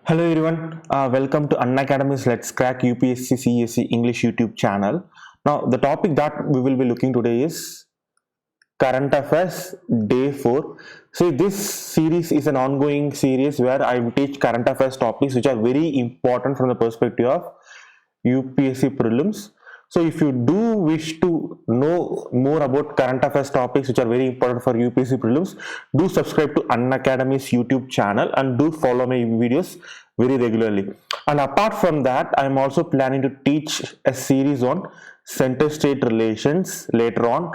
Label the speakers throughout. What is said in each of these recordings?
Speaker 1: Hello everyone, welcome to Unacademy's Let's Crack UPSC CSE English YouTube channel. Now the topic that we will be looking today is Current Affairs Day 4. See, this series is an ongoing series where I will teach current affairs topics which are very important from the perspective of UPSC prelims. So if you do wish to know more about current affairs topics which are very important for UPSC prelims, do subscribe to Unacademy's YouTube channel and do follow my videos very regularly. And apart from that, I am also planning to teach a series on center state relations later on.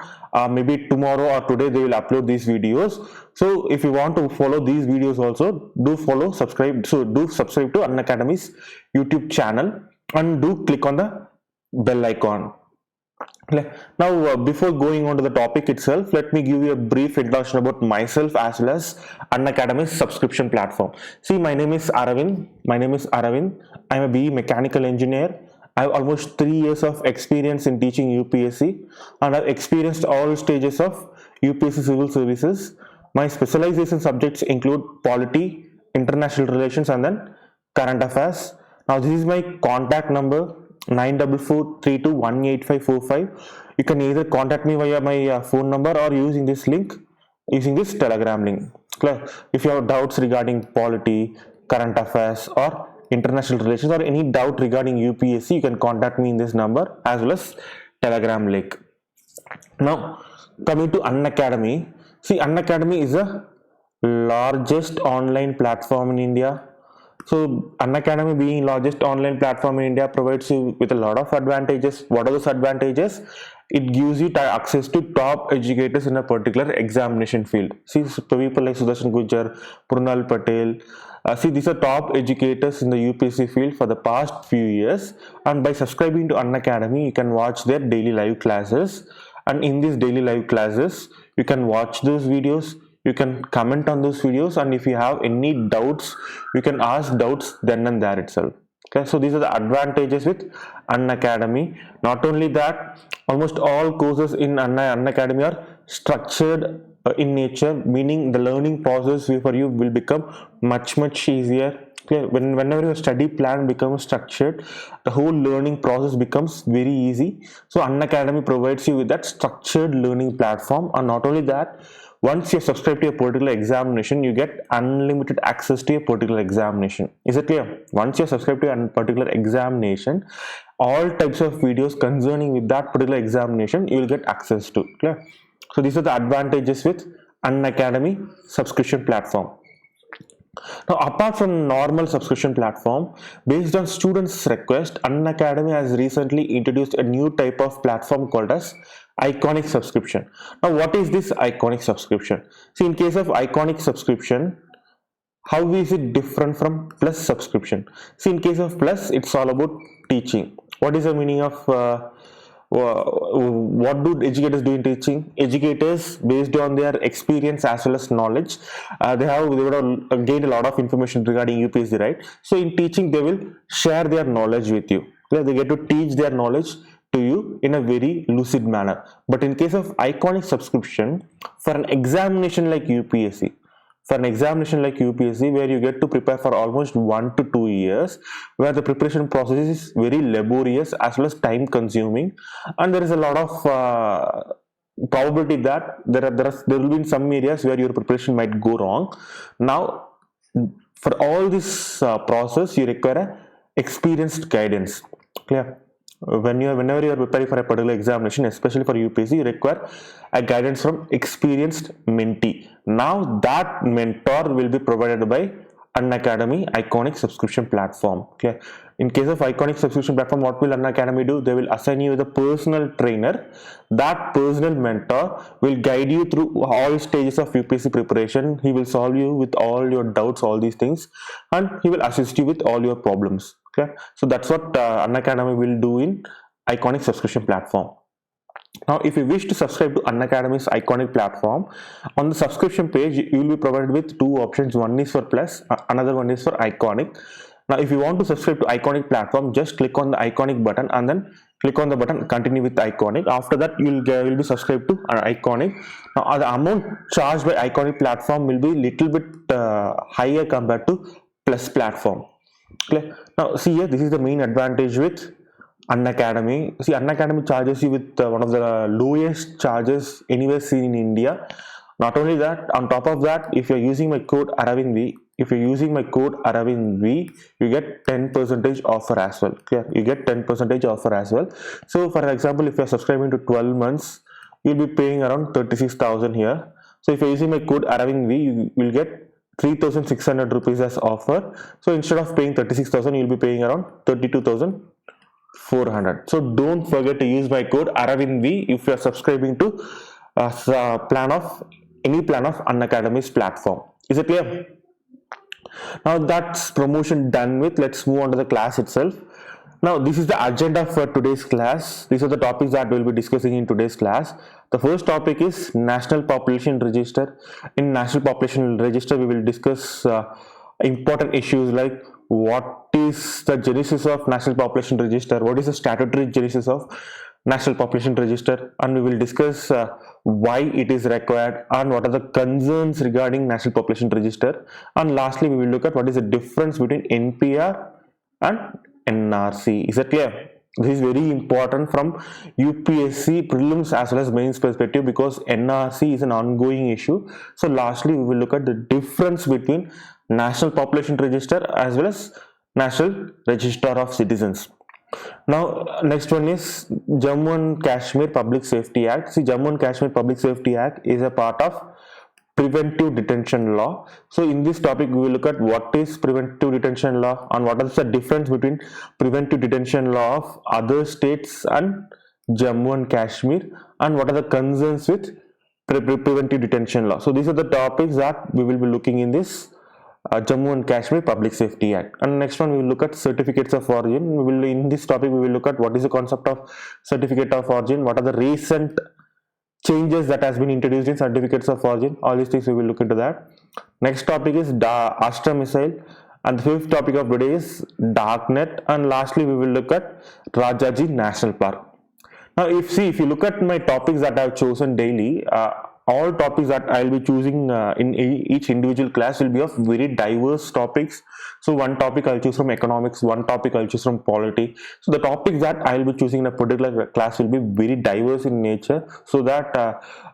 Speaker 1: Maybe tomorrow or today they will upload these videos. So if you want to follow these videos also, do follow, subscribe. So do subscribe to Unacademy's YouTube channel and do click on the bell icon. Now, before going on to the topic itself, let me give you a brief introduction about myself as well as Unacademy's subscription platform. See, my name is Aravind. I'm a BE mechanical engineer. I have almost 3 years of experience in teaching UPSC and I've experienced all stages of UPSC civil services. My specialization subjects include polity, international relations, and then current affairs. Now, this is my contact number 9443218545. You can either contact me via my phone number or using this telegram link. Clear? If you have doubts regarding polity, current affairs, or international relations, or any doubt regarding UPSC, you can contact me in this number as well as telegram link. Now coming to Unacademy. See, Unacademy is the largest online platform in India. So Unacademy being largest online platform in India provides you with a lot of advantages. What are those advantages? It gives you access to top educators in a particular examination field. See, people like Sudarshan Gujjar, Prunal Patel. These are top educators in the UPSC field for the past few years. And by subscribing to Unacademy, you can watch their daily live classes. And in these daily live classes, you can watch those videos. You can comment on those videos, and if you have any doubts, you can ask doubts then and there itself. Okay, so these are the advantages with Unacademy. Not only that, almost all courses in Unacademy are structured in nature, meaning the learning process for you will become much easier. Okay, whenever your study plan becomes structured, the whole learning process becomes very easy. So Unacademy provides you with that structured learning platform. And not only that, once you're subscribed to a particular examination, you get unlimited access to a particular examination. Is it clear? Once you're subscribed to a particular examination, all types of videos concerning with that particular examination, you will get access to. Clear? So these are the advantages with Unacademy subscription platform. Now, apart from normal subscription platform, based on students' request, Unacademy has recently introduced a new type of platform called as Iconic subscription. Now, what is this Iconic subscription? See, in case of Iconic subscription, how is it different from Plus subscription? See, in case of Plus, it's all about teaching. What is the meaning of what do educators do in teaching? Educators, based on their experience as well as knowledge, they would have gained a lot of information regarding UPSC, right? So in teaching, they will share their knowledge with you. They get to teach their knowledge to you in a very lucid manner. But in case of Iconic subscription, for an examination like UPSC, where you get to prepare for almost 1 to 2 years, where the preparation process is very laborious as well as time consuming, and there is a lot of probability that there will be in some areas where your preparation might go wrong. Now, for all this process, you require a experienced guidance. Clear? Whenever you are preparing for a particular examination, especially for UPSC, you require a guidance from experienced mentee. Now that mentor will be provided by Unacademy Iconic subscription platform. Okay. In case of Iconic subscription platform, what will Unacademy do? They will assign you with a personal trainer. That personal mentor will guide you through all stages of UPSC preparation. He will solve you with all your doubts, all these things, and he will assist you with all your problems. Okay, so that's what Unacademy will do in Iconic subscription platform. Now, if you wish to subscribe to Unacademy's Iconic platform, on the subscription page, you will be provided with two options. One is for Plus, another one is for Iconic. Now, if you want to subscribe to Iconic platform, just click on the Iconic button and then click on the button continue with Iconic. After that, you will be subscribed to Iconic. Now, the amount charged by Iconic platform will be little bit higher compared to Plus platform. Clear? Now see here, this is the main advantage with Unacademy. See, Unacademy charges you with one of the lowest charges anywhere seen in India. Not only that, on top of that, if you're using my code AravindV, you get 10% offer as well. Clear? You get 10% offer as well. So for example, if you're subscribing to 12 months, you'll be paying around 36,000 here. So if you're using my code AravindV, you will get 3,600 rupees as offer. So instead of paying 36,000, you'll be paying around 32,400. So don't forget to use my code AravindV if you are subscribing to any plan of Unacademy's platform. Is it clear? Now that's promotion done with. Let's move on to the class itself. Now this is the agenda for today's class. These are the topics that we'll be discussing in today's class. The first topic is National Population Register. In National Population Register, we will discuss important issues like what is the genesis of National Population Register, what is the statutory genesis of National Population Register, and we will discuss why it is required and what are the concerns regarding National Population Register, and lastly we will look at what is the difference between NPR and NRC. Is that clear? This is very important from UPSC prelims as well as mains perspective, because NRC is an ongoing issue. So lastly we will look at the difference between National Population Register as well as National Register of Citizens. Now next one is Jammu and Kashmir Public Safety Act. See, Jammu and Kashmir Public Safety Act is a part of preventive detention law. So in this topic we will look at what is preventive detention law and what is the difference between preventive detention law of other states and Jammu and Kashmir, and what are the concerns with preventive detention law. So these are the topics that we will be looking in this Jammu and Kashmir Public Safety Act. And next one we will look at certificates of origin. In this topic we will look at what is the concept of certificate of origin, what are the recent changes that has been introduced in certificates of origin. All these things we will look into that. Next topic is Astra missile, and the fifth topic of today is Darknet, and lastly we will look at Rajaji National Park. Now if you look at my topics that I have chosen daily, all topics that I'll be choosing in each individual class will be of very diverse topics. So one topic I'll choose from economics, one topic I'll choose from polity. So the topics that I'll be choosing in a particular class will be very diverse in nature, so that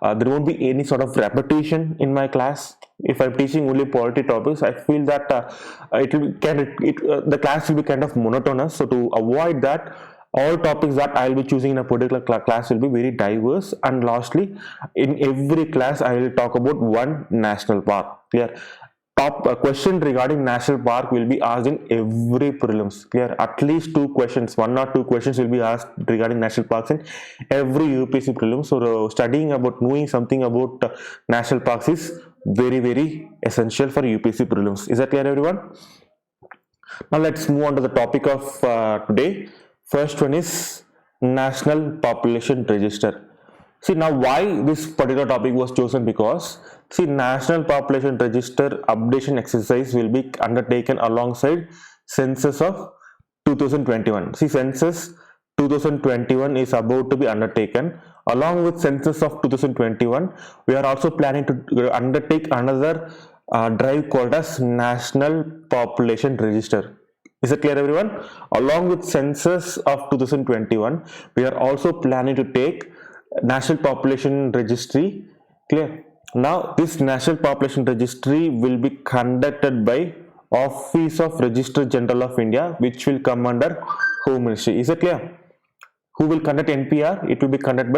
Speaker 1: there won't be any sort of repetition in my class. If I'm teaching only polity topics, I feel that the class will be kind of monotonous. So to avoid that, all topics that I'll be choosing in a particular class will be very diverse. And lastly, in every class I will talk about one national park. Clear? Top question regarding national park will be asked in every prelims. Clear? At least one or two questions will be asked regarding national parks in every UPSC prelims. So knowing something about national parks is very, very essential for UPSC prelims. Is that clear, everyone? Now let's move on to the topic of today. First one is National Population Register. See, now why this particular topic was chosen, because see, National Population Register updation exercise will be undertaken alongside census of 2021. See, census 2021 is about to be undertaken. Along with census of 2021, we are also planning to undertake another drive called as National Population Register. Is it clear, everyone? Along with census of 2021, we are also planning to take National Population Registry. Clear? Now this National Population Registry will be conducted by Office of Registrar General of India, which will come under Home Ministry. Is it clear? Who will conduct NPR? It will be conducted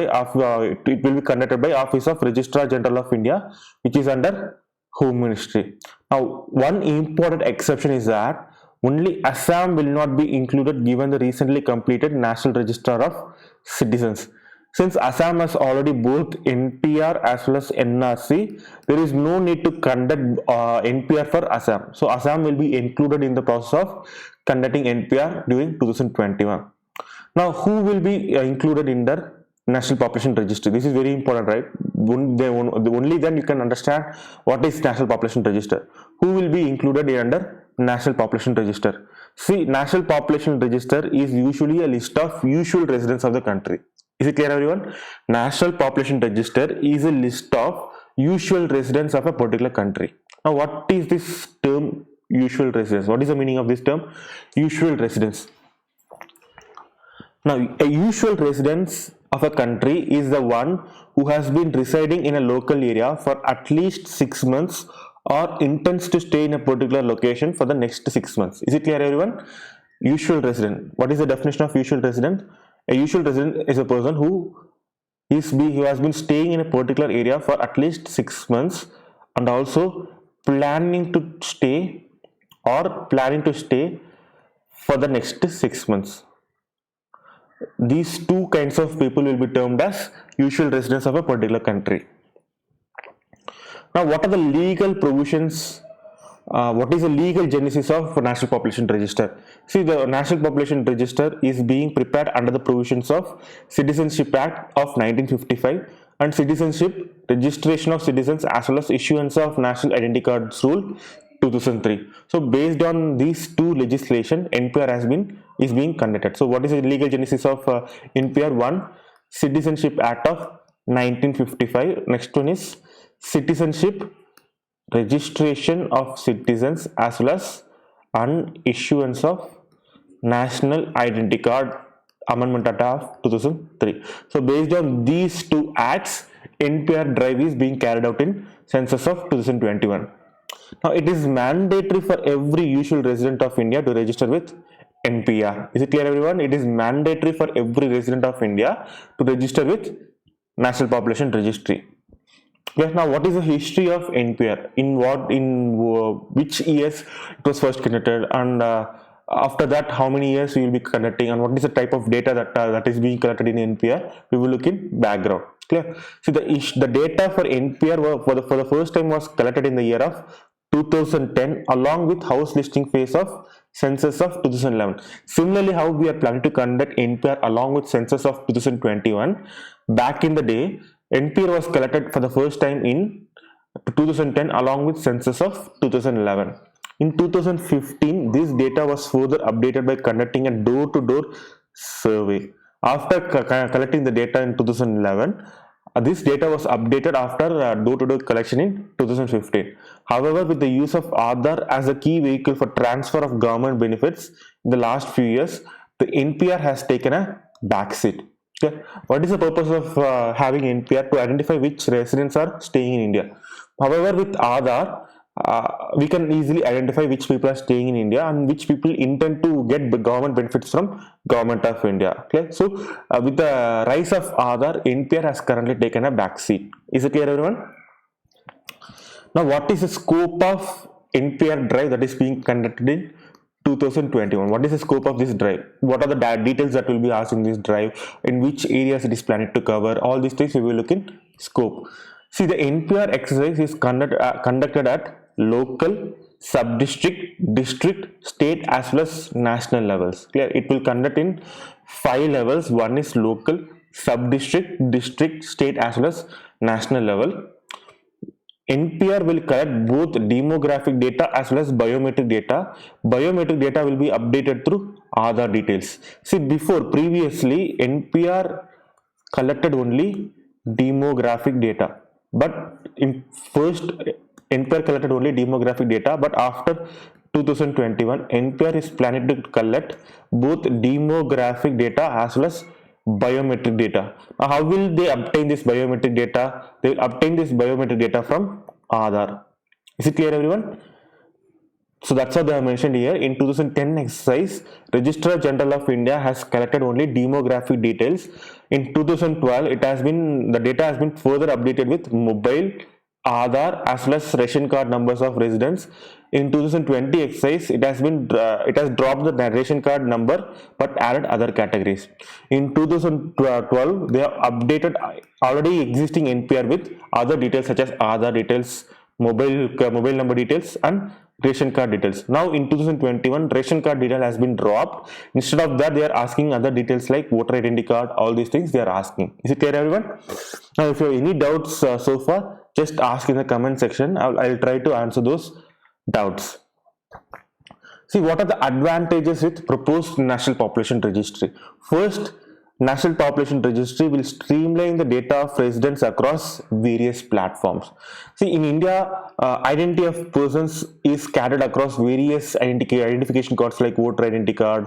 Speaker 1: by Office of Registrar General of India, which is under Home Ministry. Now one important exception is that only Assam will not be included, given the recently completed National Register of Citizens. Since Assam has already both NPR as well as NRC, there is no need to conduct NPR for Assam. So Assam will be included in the process of conducting NPR during 2021. Now who will be included in the National Population Register? This is very important, right? Only then you can understand what is National Population Register. Who will be included under National Population Register? See, National Population Register is usually a list of usual residents of the country. Is it clear, everyone? National Population Register is a list of usual residents of a particular country. Now what is this term usual residence. What is the meaning of this term? Usual residence. Now, a usual residence of a country is the one who has been residing in a local area for at least 6 months or intends to stay in a particular location for the next 6 months. Is it clear, everyone? Usual resident. What is the definition of usual resident? A usual resident is a person who has been staying in a particular area for at least 6 months and also planning to stay for the next 6 months. These two kinds of people will be termed as usual residents of a particular country. Now, what are the legal provisions? What is the legal genesis of National Population Register? See, the National Population Register is being prepared under the provisions of Citizenship Act of 1955 and Citizenship Registration of Citizens as well as issuance of National Identity Cards Rule 2003. So, based on these two legislation, NPR is being conducted. So, what is the legal genesis of NPR? One, Citizenship Act of 1955. Next one is Citizenship Registration of Citizens as well as issuance of National Identity Card Amendment Act of 2003. So, based on these two acts, NPR drive is being carried out in census of 2021. Now, it is mandatory for every usual resident of India to register with NPR. Is it clear, everyone? It is mandatory for every resident of India to register with National Population Registry. Yes. Now, what is the history of NPR? In which years it was first conducted, and after that, how many years we will be conducting, and what is the type of data that is being collected in NPR? We will look in background. Clear? See, the data for NPR for the first time was collected in the year of 2010 along with house listing phase of census of 2011. Similarly, how we are planning to conduct NPR along with census of 2021. Back in the day, NPR was collected for the first time in 2010 along with census of 2011. In 2015, this data was further updated by conducting a door-to-door survey. After collecting the data in 2011, this data was updated after door-to-door collection in 2015. However, with the use of Aadhaar as a key vehicle for transfer of government benefits in the last few years, the NPR has taken a backseat. Okay. What is the purpose of having NPR? To identify which residents are staying in India. However, with Aadhaar, we can easily identify which people are staying in India and which people intend to get government benefits from Government of India. Okay. So, with the rise of Aadhaar, NPR has currently taken a backseat. Is it clear, everyone? Now, what is the scope of NPR drive that is being conducted in 2021? What is the scope of this drive? What are the details that will be asked in this drive? In which areas it is planned to cover? All these things we will look in scope. See, the NPR exercise is conducted at local, sub-district, district, state as well as national levels. Clear? It will conduct in 5 levels. One is local, sub-district, district, state as well as national level. NPR will collect both demographic data as well as biometric data. Biometric data will be updated through Aadhaar details. See, previously, NPR collected only demographic data. But NPR collected only demographic data. But after 2021, NPR is planning to collect both demographic data as well as biometric data. Now, how will they obtain this biometric data? They will obtain this biometric data from Aadhaar. Is it clear, everyone? So that's what they have mentioned here. In 2010 exercise, Registrar General of India has collected only demographic details. In 2012, the data has been further updated with mobile, Aadhaar as well as ration card numbers of residents. In 2020 exercise, it has dropped the ration card number but added other categories. In 2012, they have updated already existing NPR with other details such as Aadhaar details, mobile number details and ration card details. Now in 2021, ration card detail has been dropped. Instead of that, they are asking other details like voter identity card, all these things they are asking. Is it clear, everyone? Now if you have any doubts so far, just ask in the comment section. I'll try to answer those doubts. See, what are the advantages with proposed National Population Registry? First, National Population Registry will streamline the data of residents across various platforms. See, in India, identity of persons is scattered across various identification cards like voter identity card,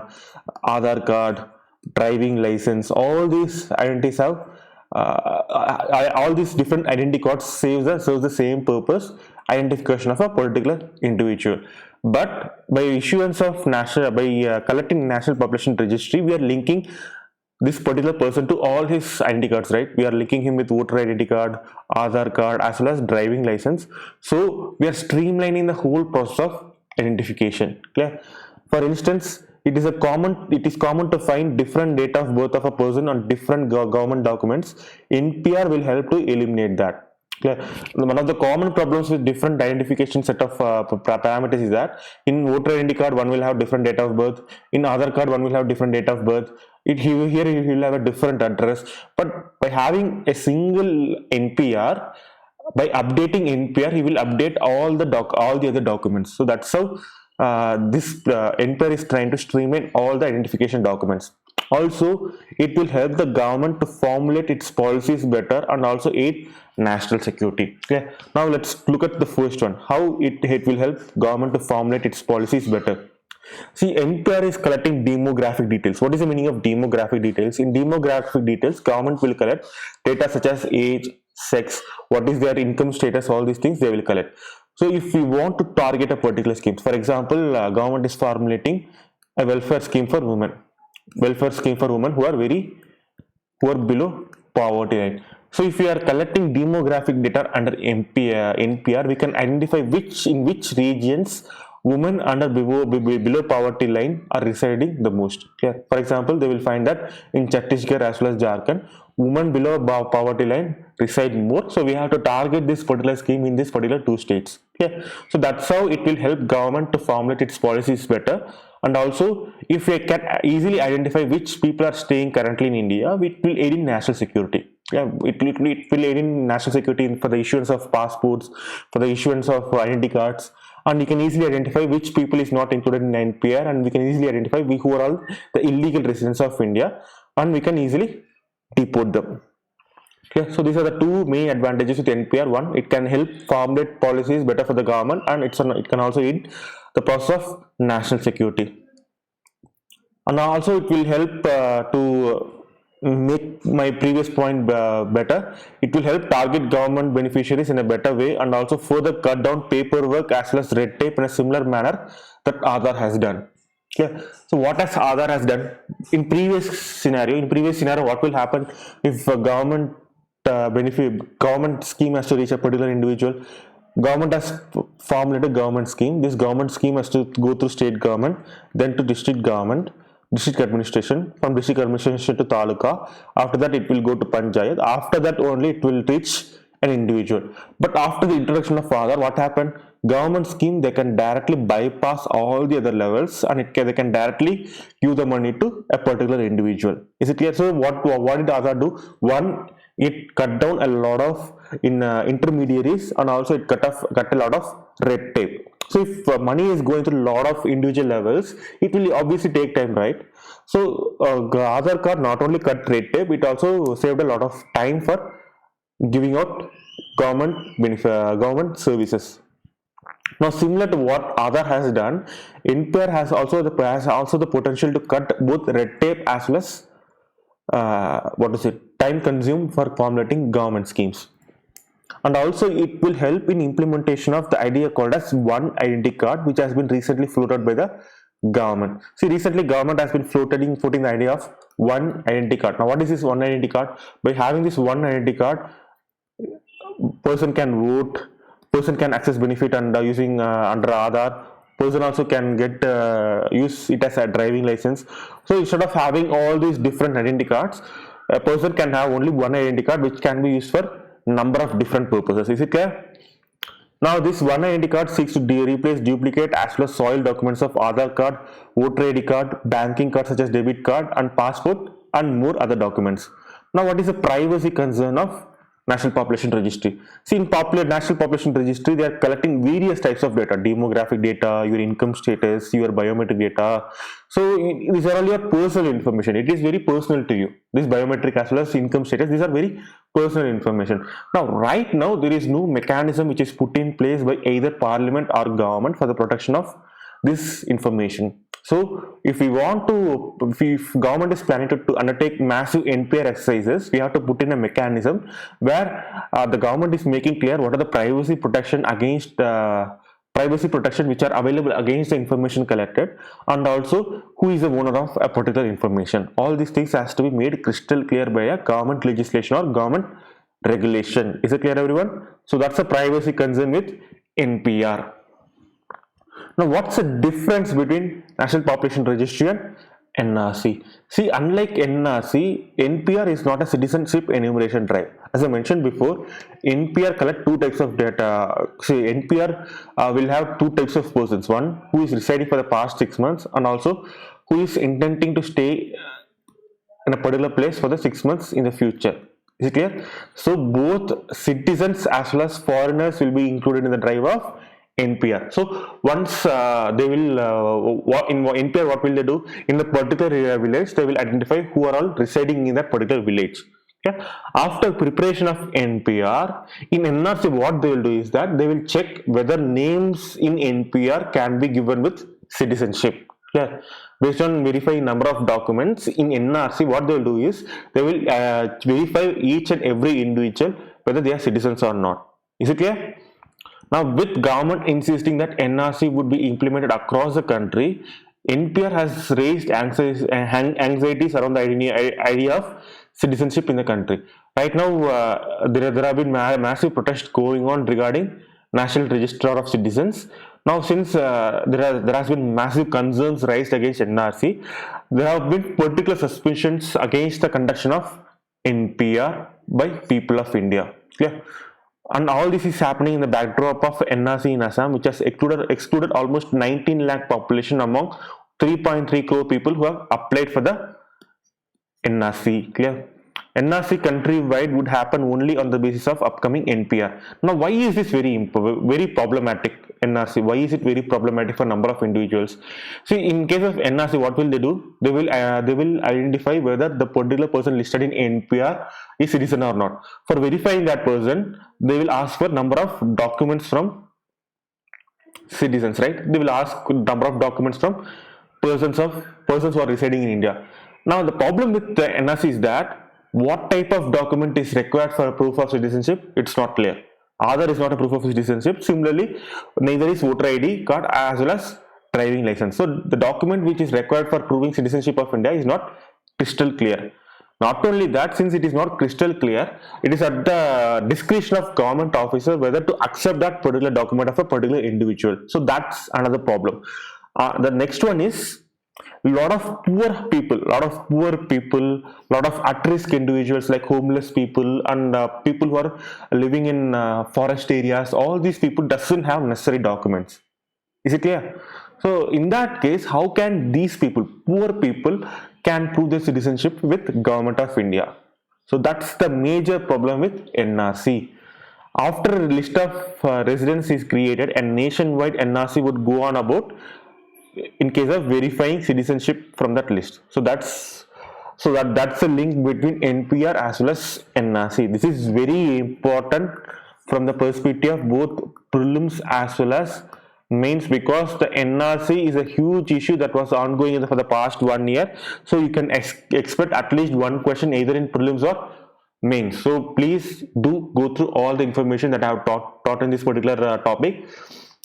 Speaker 1: Aadhaar card, driving license. All these identities have all these different identity cards serves the same purpose, identification of a particular individual. But by issuance of national, by collecting national population registry, we are linking this particular person to all his identity cards, right? We are linking him with voter identity card, Aadhaar card, as well as driving license. So we are streamlining the whole process of identification. Clear? For instance, it is common to find different date of birth of a person on different government documents. NPR will help to eliminate that. Clear? One of the common problems with different identification set of parameters is that in voter identity card one will have different date of birth, in Aadhaar card one will have different date of birth, here he will have a different address. But by having a single NPR, by updating NPR, he will update all the other documents. So that's how this NPR is trying to streamline all the identification documents. Also, it will help the government to formulate its policies better and also aid national security. Okay. Now let's look at the first one. How it will help government to formulate its policies better. See, NPR is collecting demographic details. What is the meaning of demographic details? In demographic details, government will collect data such as age, sex, what is their income status, all these things they will collect. So if we want to target a particular scheme, for example, government is formulating a welfare scheme for women. Welfare scheme for women who are below poverty line. So if we are collecting demographic data under NPR, we can identify in which regions women under below poverty line are residing the most. Yeah. For example, they will find that in Chhattisgarh as well as Jharkhand, women below poverty line reside more. So we have to target this particular scheme in this particular two states. Yeah. So that's how it will help government to formulate its policies better. And also, if we can easily identify which people are staying currently in India, it will aid in national security. Yeah, it will aid in national security for the issuance of passports, for the issuance of identity cards, and we can easily identify which people is not included in NPR, and we can easily identify who are all the illegal residents of India, and we can easily deport them. Okay, so these are the two main advantages with NPR. One, it can help formulate policies better for the government, and it can also aid the process of national security. And also it will help to make my previous point better. It will help target government beneficiaries in a better way and also further cut down paperwork as well as red tape in a similar manner that Aadhaar has done. Okay. So what has Aadhaar has done in previous scenario? What will happen if a government scheme has to reach a particular individual? Government has formulated a government scheme. This government scheme has to go through state government, then to district government, district administration, from district administration to taluka. After that it will go to panchayat. After that only it will reach an individual. But after the introduction of Aadhaar, what happened? Government scheme, they can directly bypass all the other levels and they can directly give the money to a particular individual. Is it clear? So what did Aadhaar do? One, it cut down a lot of intermediaries, and also it cut a lot of red tape. So if money is going to a lot of individual levels, it will obviously take time, right? So Aadhaar card not only cut red tape, it also saved a lot of time for giving out government services. Now, similar to what Aadhaar has done, NPR has also the potential to cut both red tape as well as time consumed for formulating government schemes. And also it will help in implementation of the idea called as one identity card, which has been recently floated by the government. See, recently government has been floating the idea of one identity card. Now what is this one identity card? By having this one identity card, person can vote, person can access benefit under using under Aadhaar, person also can get use it as a driving license. So instead of having all these different identity cards, a person can have only one identity card which can be used for number of different purposes. Is it clear? Now this one identity card seeks to replace duplicate as well as soiled documents of Aadhaar card, voter ID card, banking card such as debit card and passport, and more other documents. Now what is the privacy concern of National Population Registry. See, in National Population Registry, they are collecting various types of data: demographic data, your income status, your biometric data. So these are all your personal information. It is very personal to you. This biometric as well as income status, these are very personal information. Now, right now, there is no mechanism which is put in place by either Parliament or government for the protection of this information. So if we want to, if government is planning to undertake massive NPR exercises, we have to put in a mechanism where the government is making clear what are the privacy protection against privacy protection which are available against the information collected, and also who is the owner of a particular information. All these things has to be made crystal clear by a government legislation or government regulation. Is it clear, everyone? So that's a privacy concern with NPR. Now, what's the difference between National Population Registry and NRC? See, unlike NRC, NPR is not a citizenship enumeration drive. As I mentioned before, NPR collect two types of data. See, NPR will have two types of persons. One who is residing for the past 6 months, and also who is intending to stay in a particular place for the 6 months in the future. Is it clear? So both citizens as well as foreigners will be included in the drive of NPR. So once they will in NPR, what will they do? In the particular village, they will identify who are all residing in that particular village. Okay. After preparation of NPR, in NRC, what they will do is that they will check whether names in NPR can be given with citizenship. Yeah. Based on verifying number of documents in NRC, what they will do is they will verify each and every individual whether they are citizens or not. Is it clear? Now, with government insisting that NRC would be implemented across the country, NPR has raised anxieties around the idea of citizenship in the country. Right now, there have been massive protests going on regarding National Register of Citizens. Now, since there has been massive concerns raised against NRC, there have been particular suspicions against the conduction of NPR by people of India. Clear? And all this is happening in the backdrop of NRC in Assam, which has excluded almost 19 lakh population among 3.3 crore people who have applied for the NRC. Clear? NRC countrywide would happen only on the basis of upcoming NPR. Now, why is this very problematic? NRC, why is it very problematic for a number of individuals? See, in case of NRC, what will they do? They will identify whether the particular person listed in NPR is citizen or not. For verifying that person, they will ask for number of documents from citizens, right? They will ask number of documents from persons who are residing in India. Now, the problem with the NRC is that what type of document is required for a proof of citizenship? It's not clear. Aadhaar is not a proof of citizenship. Similarly, neither is voter ID card as well as driving license. So the document which is required for proving citizenship of India is not crystal clear. Not only that, since it is not crystal clear, it is at the discretion of government officer whether to accept that particular document of a particular individual. So that's another problem. The next one is lot of poor people, lot of at-risk individuals like homeless people and people who are living in forest areas. All these people doesn't have necessary documents. Is it clear? So in that case, how can these people, poor people, can prove their citizenship with Government of India? So that's the major problem with NRC. After a list of residents is created, a nationwide NRC would go on about in case of verifying citizenship from that list. So that's a link between NPR as well as NRC. This is very important from the perspective of both prelims as well as mains, because the NRC is a huge issue that was ongoing for the past 1 year. So you can expect at least one question either in prelims or mains. So please do go through all the information that I have taught in this particular topic.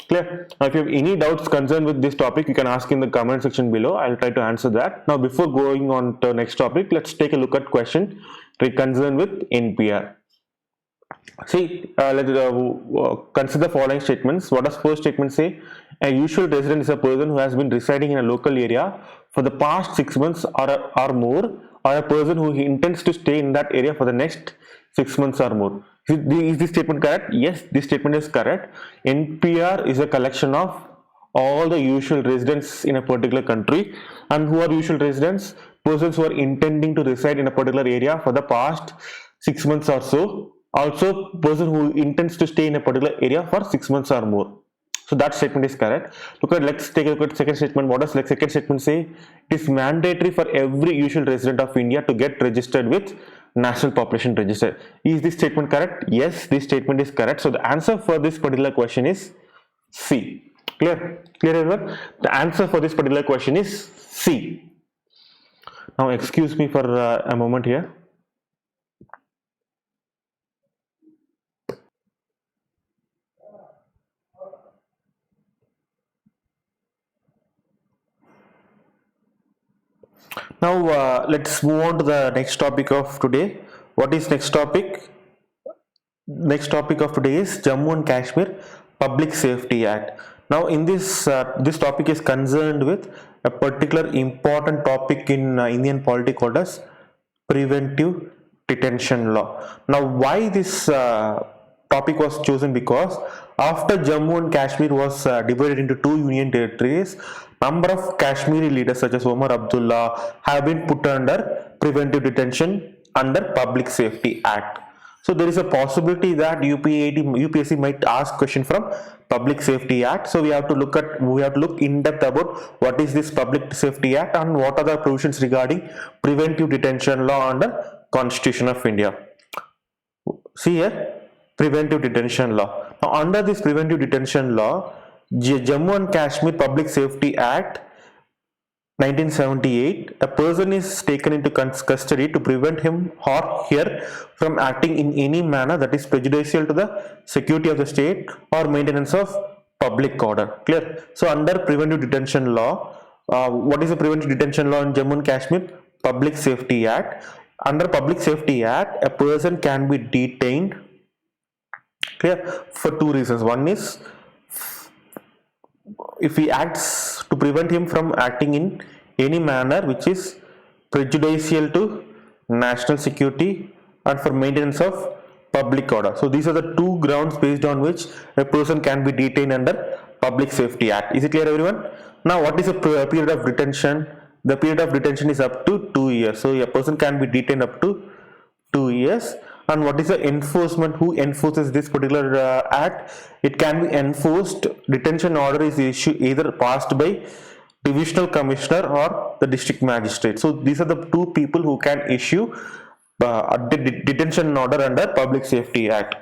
Speaker 1: Clear? Now, if you have any doubts concerned with this topic, you can ask in the comment section below. I'll try to answer that. Now, before going on to the next topic, let's take a look at question concerned with NPR. See, let's consider the following statements. What does first statement say? A usual resident is a person who has been residing in a local area for the past 6 months or more, or a person who intends to stay in that area for the next 6 months or more. Is this statement correct? Yes, this statement is correct. NPR is a collection of all the usual residents in a particular country. And who are usual residents? Persons who are intending to reside in a particular area for the past 6 months or so, Also, person who intends to stay in a particular area for 6 months or more. So that statement is correct. Let's take a look at second statement. What does like second statement say? It is mandatory for every usual resident of India to get registered with National Population Register. Is this statement correct? Yes, this statement is correct. So the answer for this particular question is C. Clear? Clear everyone? The answer for this particular question is C. Now excuse me for a moment here. Now let's move on to the next topic of today. What is next topic? Next topic of today is Jammu and Kashmir Public Safety Act. Now in this topic is concerned with a particular important topic in Indian polity called as preventive detention law. Now why this topic was chosen? Because after Jammu and Kashmir was divided into two union territories, number of Kashmiri leaders such as Omar Abdullah have been put under preventive detention under Public Safety Act. So there is a possibility that UPSC might ask question from Public Safety Act. So we have to look in depth about what is this Public Safety Act and what are the provisions regarding preventive detention law under Constitution of India. See here, preventive detention law. Now under this preventive detention law, Jammu and Kashmir Public Safety Act 1978, a person is taken into custody to prevent him or her from acting in any manner that is prejudicial to the security of the state or maintenance of public order. Clear? So under preventive detention law, what is the preventive detention law in Jammu and Kashmir? Public Safety Act. Under Public Safety Act, a person can be detained, clear, for two reasons. One is if he acts to prevent him from acting in any manner which is prejudicial to national security and for maintenance of public order. So these are the two grounds based on which a person can be detained under Public Safety Act. Is it clear everyone? Now what is the period of detention? The period of detention is up to 2 years. So a person can be detained up to 2 years. And what is the enforcement? Who enforces this particular act? It can be enforced. Detention order is issued either passed by divisional commissioner or the district magistrate. So these are the two people who can issue a detention order under Public Safety Act.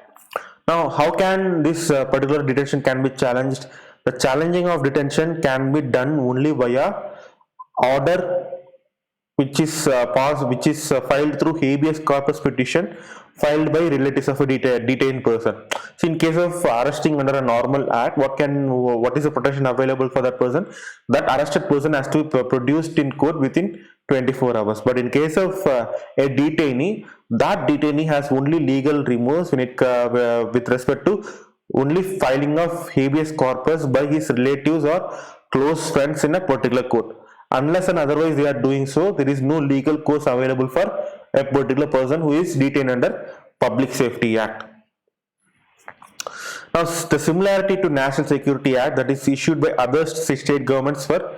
Speaker 1: Now how can this particular detention can be challenged? The challenging of detention can be done only via order which is filed through habeas corpus petition filed by relatives of a detained person. So in case of arresting under a normal act, what is the protection available for that person? That arrested person has to be produced in court within 24 hours. But in case of a detainee, that detainee has only legal remorse when it with respect to only filing of habeas corpus by his relatives or close friends in a particular court. Unless and otherwise they are doing so, there is no legal course available for a particular person who is detained under Public Safety Act. Now the similarity to National Security Act that is issued by other state governments for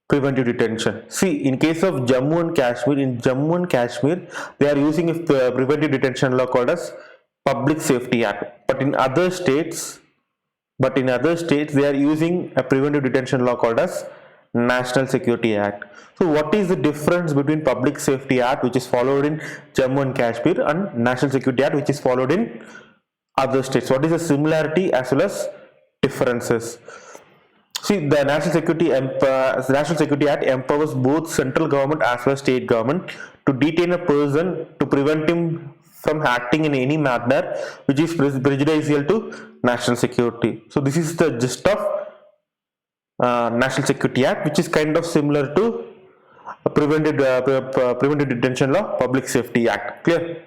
Speaker 1: preventive detention. See, in case of Jammu and Kashmir, they are using a preventive detention law called as Public Safety Act. But in other states they are using a preventive detention law called as National Security Act. So what is the difference between Public Safety Act which is followed in Jammu and Kashmir and National Security Act which is followed in other states? What is the similarity as well as differences? See, the National Security Act empowers both central government as well as state government to detain a person to prevent him from acting in any manner which is prejudicial to national security. So this is the gist of National Security Act, which is kind of similar to preventive detention law, Public Safety Act. Clear?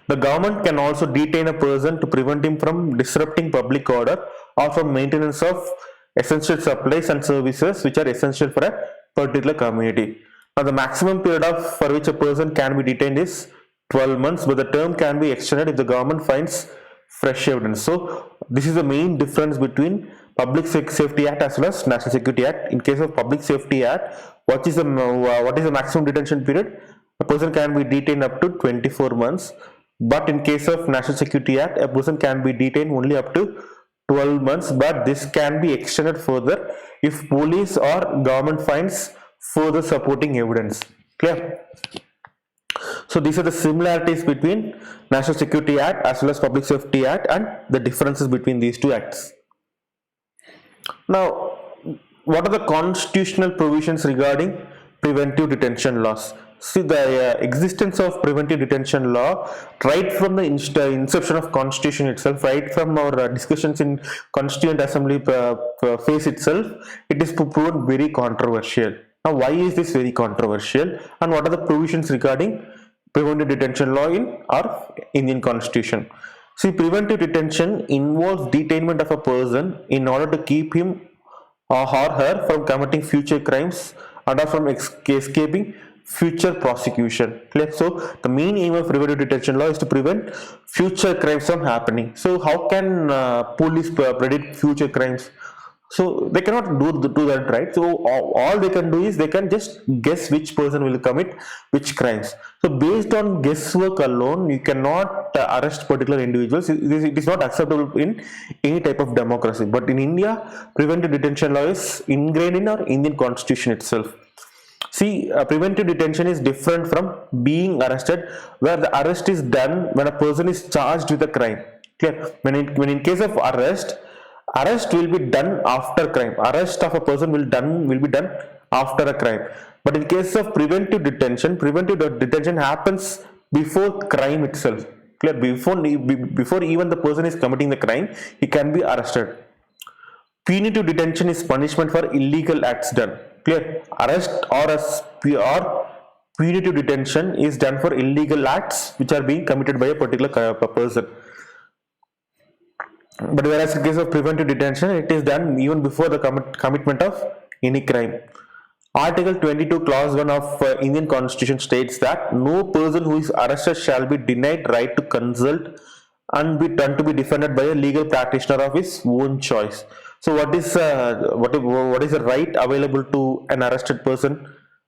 Speaker 1: The government can also detain a person to prevent him from disrupting public order or from maintenance of essential supplies and services which are essential for a particular community. Now the maximum period for which a person can be detained is 12 months, but the term can be extended if the government finds fresh evidence. So this is the main difference between Public Safety Act as well as National Security Act. In case of Public Safety Act, what is the maximum detention period? A person can be detained up to 24 months. But in case of National Security Act, a person can be detained only up to 12 months, but this can be extended further if police or government finds further supporting evidence. Clear? So these are the similarities between National Security Act as well as Public Safety Act and the differences between these two acts. Now, what are the constitutional provisions regarding preventive detention laws? See, the existence of preventive detention law right from the inception of constitution itself, right from our discussions in Constituent Assembly phase itself, it is proven very controversial. Now, why is this very controversial, and what are the provisions regarding preventive detention law in our Indian Constitution? See, preventive detention involves detainment of a person in order to keep him or her from committing future crimes and or from escaping future prosecution. Clear? So the main aim of preventive detention law is to prevent future crimes from happening. So how can police predict future crimes? So they cannot do that, right? So all they can do is they can just guess which person will commit which crimes. So based on guesswork alone, you cannot arrest particular individuals. It is not acceptable in any type of democracy. But in India, preventive detention law is ingrained in our Indian Constitution itself. See, preventive detention is different from being arrested, where the arrest is done when a person is charged with a crime. Clear? When in case of arrest will be done after crime. Arrest of a person will be done after a crime. But in case of preventive detention happens before crime itself. Clear? Before even the person is committing the crime, he can be arrested. Punitive detention is punishment for illegal acts done. Clear? Arrest or punitive detention is done for illegal acts which are being committed by a particular person. But whereas in case of preventive detention, it is done even before the commitment of any crime. Article 22 clause 1 of Indian Constitution states that no person who is arrested shall be denied right to consult and be done to be defended by a legal practitioner of his own choice. So what is the right available to an arrested person?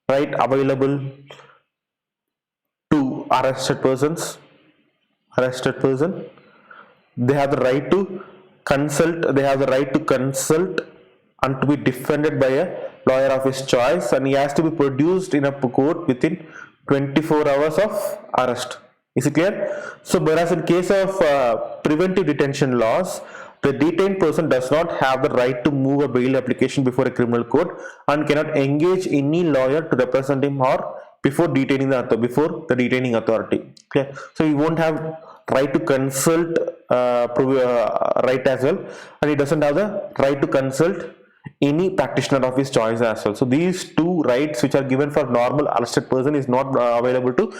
Speaker 1: Right available to arrested person, they have the right to consult and to be defended by a lawyer of his choice, and he has to be produced in a court within 24 hours of arrest. Is it clear? So whereas in case of preventive detention laws, the detained person does not have the right to move a bail application before a criminal court and cannot engage any lawyer to represent him or before the detaining authority. Okay, so he won't have right to consult right as well, and he doesn't have the right to consult any practitioner of his choice as well. So these two rights which are given for normal arrested person is not available to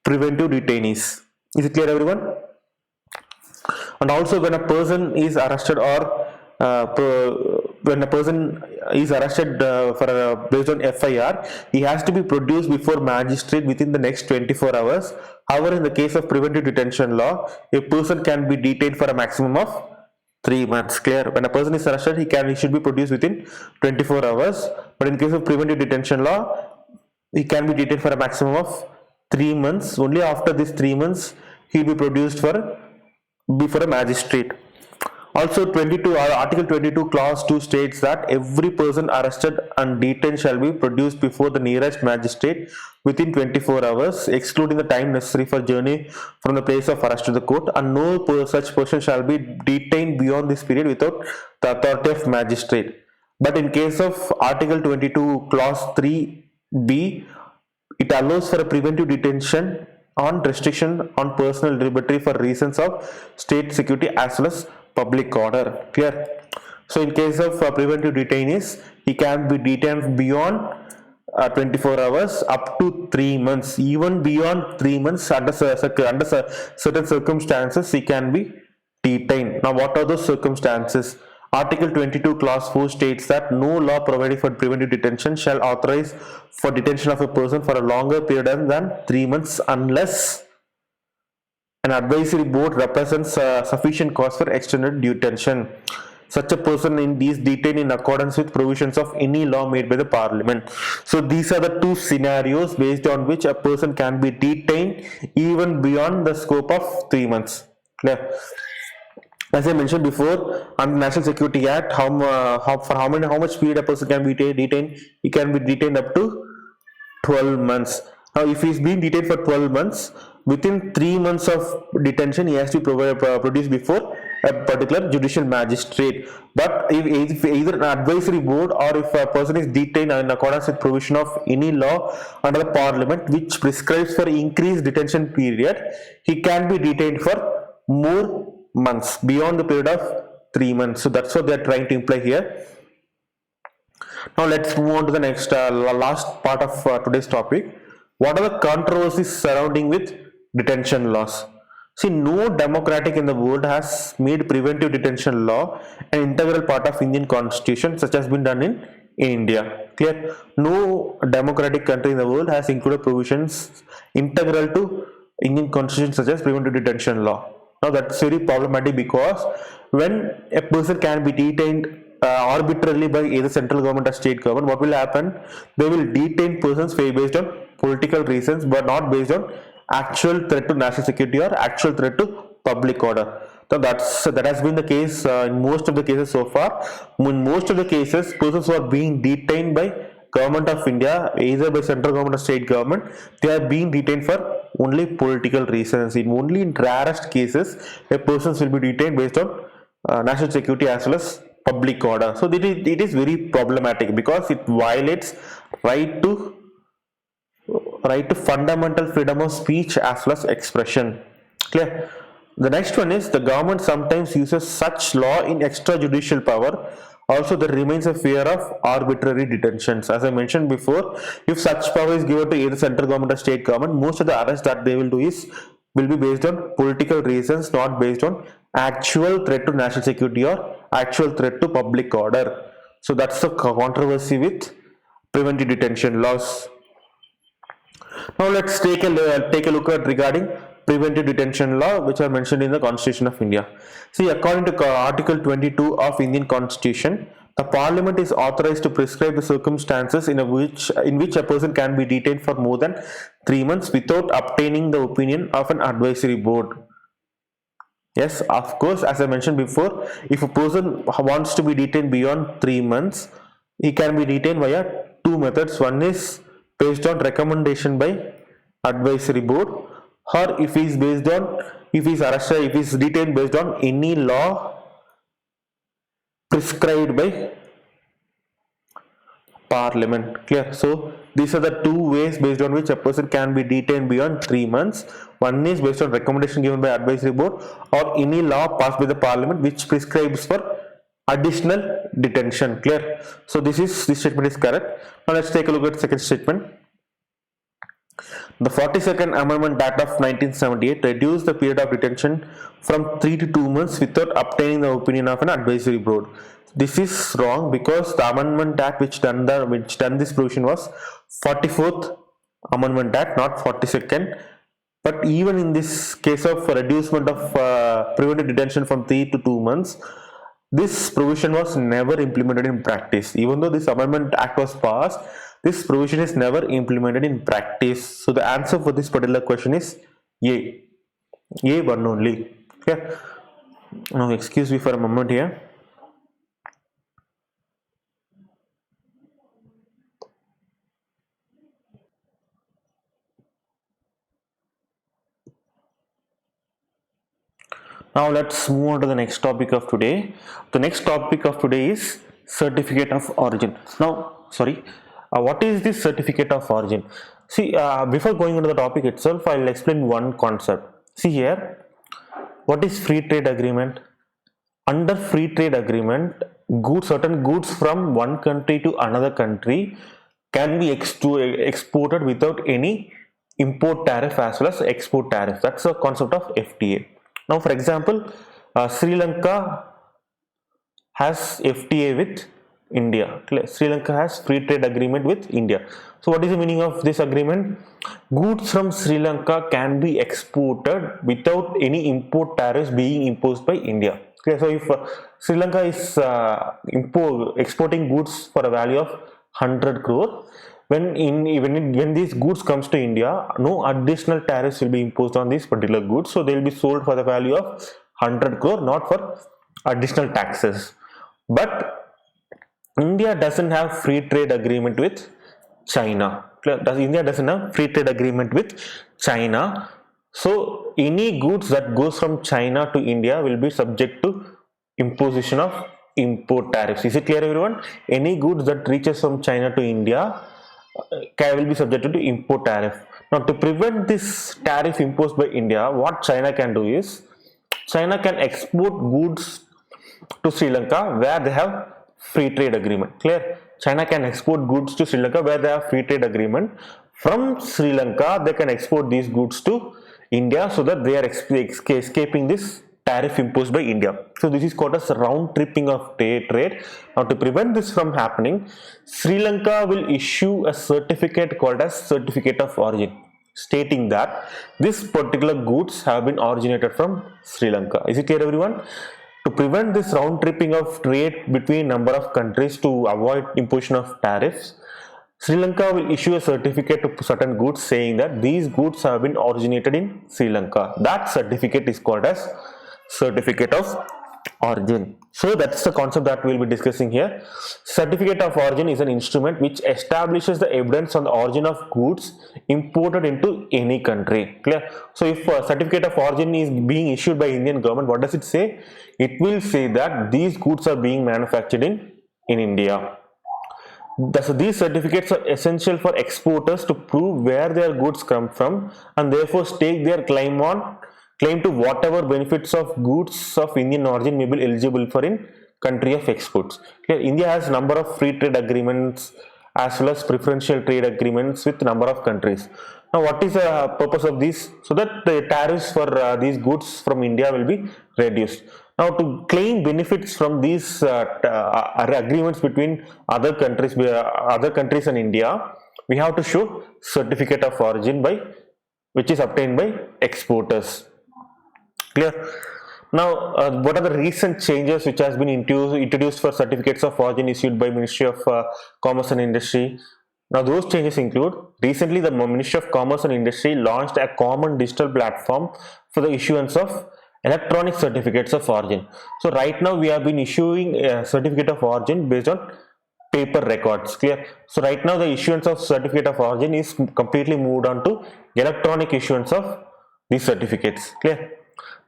Speaker 1: preventive detainees. Is it clear, everyone? And also when a person is arrested or based on FIR, he has to be produced before magistrate within the next 24 hours. However, in the case of preventive detention law, a person can be detained for a maximum of 3 months. Clear? When a person is arrested, he should be produced within 24 hours. But in case of preventive detention law, he can be detained for a maximum of 3 months. Only after these 3 months, he will be produced before a magistrate. Also, Article 22 clause 2 states that every person arrested and detained shall be produced before the nearest magistrate within 24 hours, excluding the time necessary for journey from the place of arrest to the court, and no such person shall be detained beyond this period without the authority of magistrate. But in case of Article 22 clause 3b, it allows for a preventive detention on restriction on personal liberty for reasons of state security as well as public order. Clear? So in case of preventive detainees, he can be detained beyond 24 hours up to 3 months. Even beyond 3 months, under certain circumstances, he can be detained. Now, what are those circumstances? Article 22 clause 4 states that no law providing for preventive detention shall authorize for detention of a person for a longer period than 3 months unless an advisory board represents sufficient cause for extended detention. such a person is detained in accordance with provisions of any law made by the parliament. So these are the two scenarios based on which a person can be detained even beyond the scope of 3 months. Clear? As I mentioned before, under National Security Act, how much period a person can be detained? He can be detained up to 12 months. Now, if he's been detained for 12 months, within 3 months of detention, he has to produce before a particular judicial magistrate. But if either an advisory board or if a person is detained in accordance with provision of any law under the parliament which prescribes for increased detention period, he can be detained for more months beyond the period of 3 months. So that's what they are trying to imply here. Now let's move on to the next last part of today's topic. What are the controversies surrounding with detention laws? See, no democratic in the world has made preventive detention law an integral part of Indian constitution, such has been done in India. Clear? No democratic country in the world has included provisions integral to Indian constitution, such as preventive detention law. Now that's very problematic because when a person can be detained arbitrarily by either central government or state government, what will happen? They will detain persons based on political reasons, but not based on actual threat to national security or actual threat to public order. So that has been the case in most of the cases so far. In most of the cases, persons who are being detained by government of India, either by central government or state government, they are being detained for only political reasons. Only in rarest cases, a person will be detained based on national security as well as public order. So it is very problematic because it violates right to fundamental freedom of speech as well as expression. Clear? The next one is the government sometimes uses such law in extrajudicial power. Also, there remains a fear of arbitrary detentions. As I mentioned before, if such power is given to either central government or state government, most of the arrests that they will do will be based on political reasons, not based on actual threat to national security or actual threat to public order. So that's the controversy with preventive detention laws. Now let's take a look at regarding preventive detention law, which are mentioned in the Constitution of India. See, according to Article 22 of Indian Constitution, the Parliament is authorized to prescribe the circumstances in which a person can be detained for more than 3 months without obtaining the opinion of an advisory board. Yes, of course, as I mentioned before, if a person wants to be detained beyond 3 months, he can be detained via two methods. One is based on recommendation by advisory board, or if he is detained based on any law prescribed by parliament. Clear? So these are the two ways based on which a person can be detained beyond 3 months. One is based on recommendation given by advisory board or any law passed by the parliament which prescribes for additional detention. Clear? So this statement is correct. Now let's take a look at the second statement. The 42nd Amendment Act of 1978 reduced the period of detention from 3 to 2 months without obtaining the opinion of an advisory board. This is wrong because the Amendment Act which done this provision was 44th Amendment Act, not 42nd. But even in this case of reducement of preventive detention from 3 to 2 months, this provision was never implemented in practice. Even though this Amendment Act was passed, this provision is never implemented in practice. So the answer for this particular question is A. A one only. Okay. Now excuse me for a moment here. Now let's move on to the next topic of today. The next topic of today is certificate of origin. Now, what is this certificate of origin? See, before going into the topic itself, I'll explain one concept. See here, what is free trade agreement? Under free trade agreement, certain goods from one country to another country can be exported without any import tariff as well as export tariff. That's the concept of FTA. Now, for example, Sri Lanka has FTA with India. Sri Lanka has free trade agreement with India. So what is the meaning of this agreement? Goods from Sri Lanka can be exported without any import tariffs being imposed by India. Okay, so if Sri Lanka is exporting goods for a value of 100 crore, when these goods comes to India, no additional tariffs will be imposed on these particular goods, so they will be sold for the value of 100 crore, not for additional taxes. But India doesn't have free trade agreement with China. India doesn't have free trade agreement with China. So any goods that goes from China to India will be subject to imposition of import tariffs. Is it clear, everyone? Any goods that reaches from China to India will be subjected to import tariff. Now, to prevent this tariff imposed by India, what China can do is China can export goods to Sri Lanka where they have free trade agreement. Clear? China can export goods to Sri Lanka where they have free trade agreement. From Sri Lanka, they can export these goods to India so that they are escaping this tariff imposed by India. So this is called as round tripping of trade. Now, to prevent this from happening, Sri Lanka will issue a certificate called as certificate of origin, stating that this particular goods have been originated from Sri Lanka. Is it clear, everyone? To prevent this round tripping of trade between number of countries to avoid imposition of tariffs, Sri Lanka will issue a certificate to certain goods saying that these goods have been originated in Sri Lanka. That certificate is called as certificate of origin. So that's the concept that we'll be discussing here. Certificate of origin is an instrument which establishes the evidence on the origin of goods imported into any country. Clear? So if a certificate of origin is being issued by Indian government, what does it say? It will say that these goods are being manufactured in India. So these certificates are essential for exporters to prove where their goods come from and therefore stake their claim to whatever benefits of goods of Indian origin may be eligible for in country of exports. Okay. India has number of free trade agreements as well as preferential trade agreements with number of countries. Now, what is the purpose of this? So that the tariffs for these goods from India will be reduced. Now, to claim benefits from these agreements between other countries and India, we have to show certificate of origin which is obtained by exporters. Clear? Now, what are the recent changes which has been introduced for certificates of origin issued by Ministry of Commerce and Industry? Now, those changes include, recently the Ministry of Commerce and Industry launched a common digital platform for the issuance of electronic certificates of origin. So right now we have been issuing a certificate of origin based on paper records. Clear? So right now the issuance of certificate of origin is completely moved on to electronic issuance of these certificates. Clear?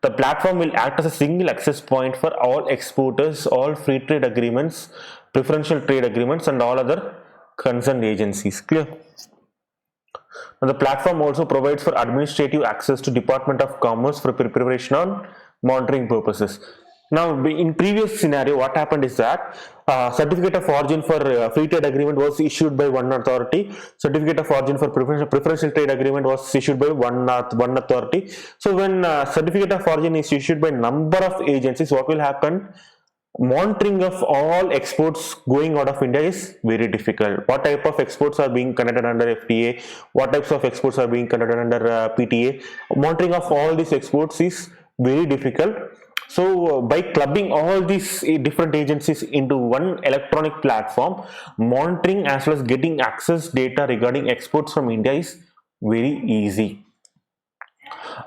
Speaker 1: The platform will act as a single access point for all exporters, all free trade agreements, preferential trade agreements and all other concerned agencies. Clear? Now, the platform also provides for administrative access to Department of Commerce for preparation on monitoring purposes. Now, in previous scenario, what happened is that certificate of origin for free trade agreement was issued by one authority. Certificate of origin for preferential trade agreement was issued by one authority. So, when certificate of origin is issued by number of agencies, what will happen? Monitoring of all exports going out of India is very difficult. What type of exports are being conducted under FTA? What types of exports are being conducted under PTA? Monitoring of all these exports is very difficult. So by clubbing all these different agencies into one electronic platform, monitoring as well as getting access data regarding exports from India is very easy.